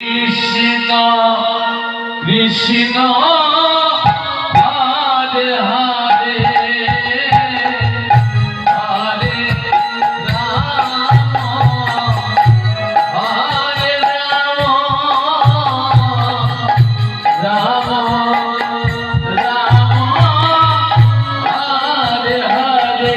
কৃষ্ণ কৃষ্ণ হরে হরে হরে রাম হরে রাম রাম রাম হরে হরে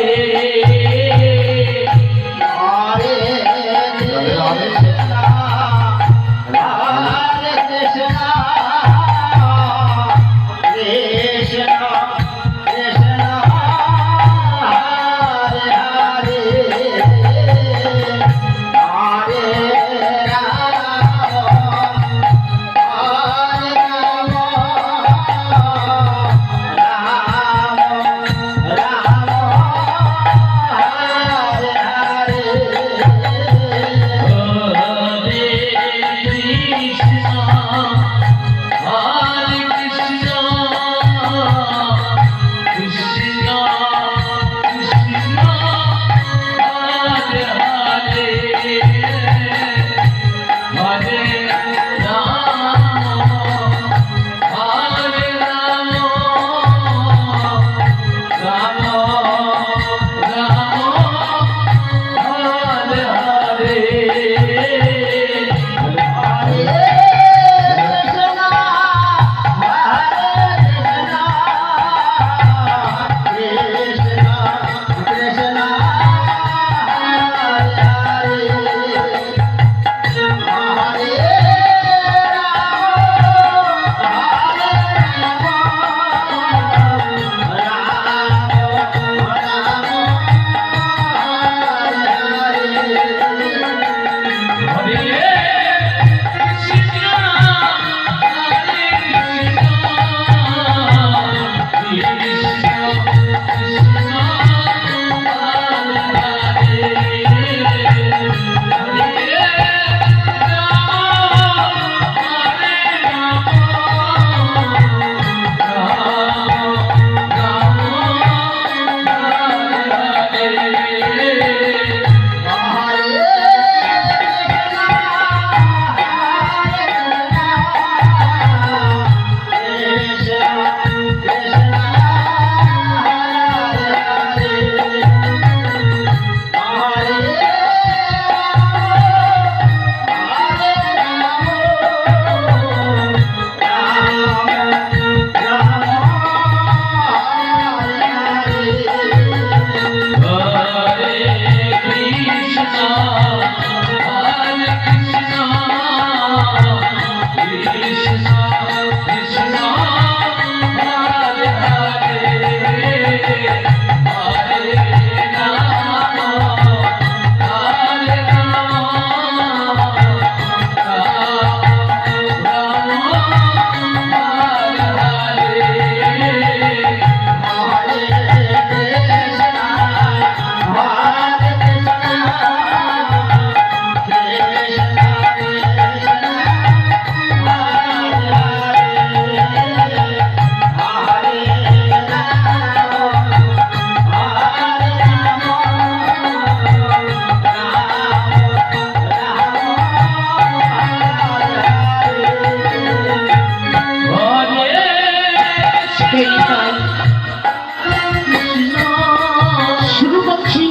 শুরু করছি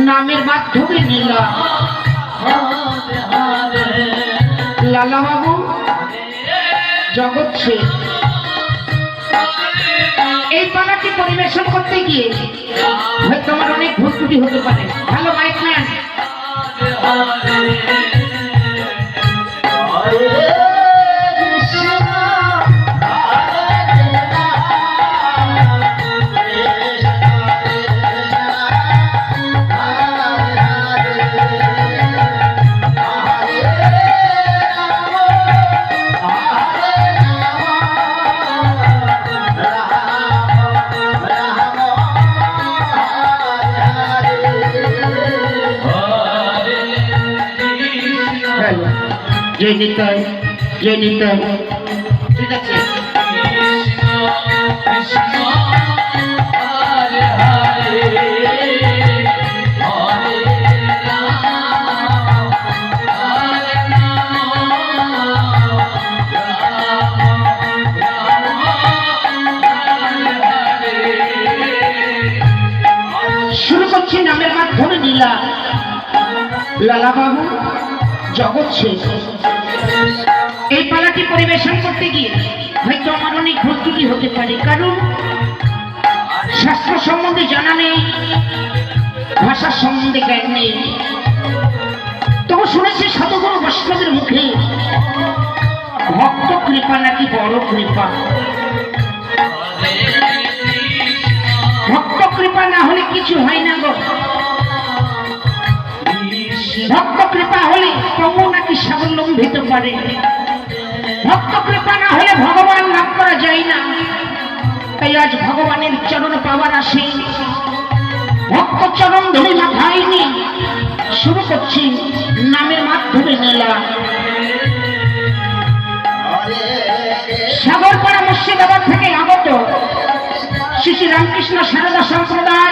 নামের মাধ্যমে নীলা। লালা বাবু জগৎ শেখ এই পালাটি পরিবেশন করতে গিয়ে হয়তো আমার অনেক ভুল ত্রুটি হতে পারে। Hello mike man. জয় নিতাই, জয় নিতাই। ঠিক আছে। কৃষ্ণ হরে হরে হরে রাম হরে রাম জগৎ শেষ। এই পালাটি পরিবেশন করতে গিয়ে হয়তো আমার অনেক ভুল ত্রুটি হতে পারে, কারণ শাস্ত্র সম্বন্ধে জানা নেই, ভাষার সম্বন্ধে জ্ঞান নেই। তবু শুনেছি সাধুগুরু বৈষ্ণবের মুখে ভক্ত কৃপা নাকি বড় কৃপা। ভক্ত কৃপা না হলে কিছু হয় না গো। ভক্ত কৃপা হলে প্রভু নাকি স্বাবলম্বিত পারে। ভক্ত কৃপা না হলে ভগবান লাভ করা যায় না। তাই আজ ভগবানের চরণ পাওয়ার আসে, ভক্ত চরণ ধরে মাথায় নিয়ে শুরু করছি নামের মাধ্যমে নীলা। সাগরপাড়া মুর্শিদাবাদ থেকে আগত শ্রী শ্রী রামকৃষ্ণ সারদা সম্প্রদায়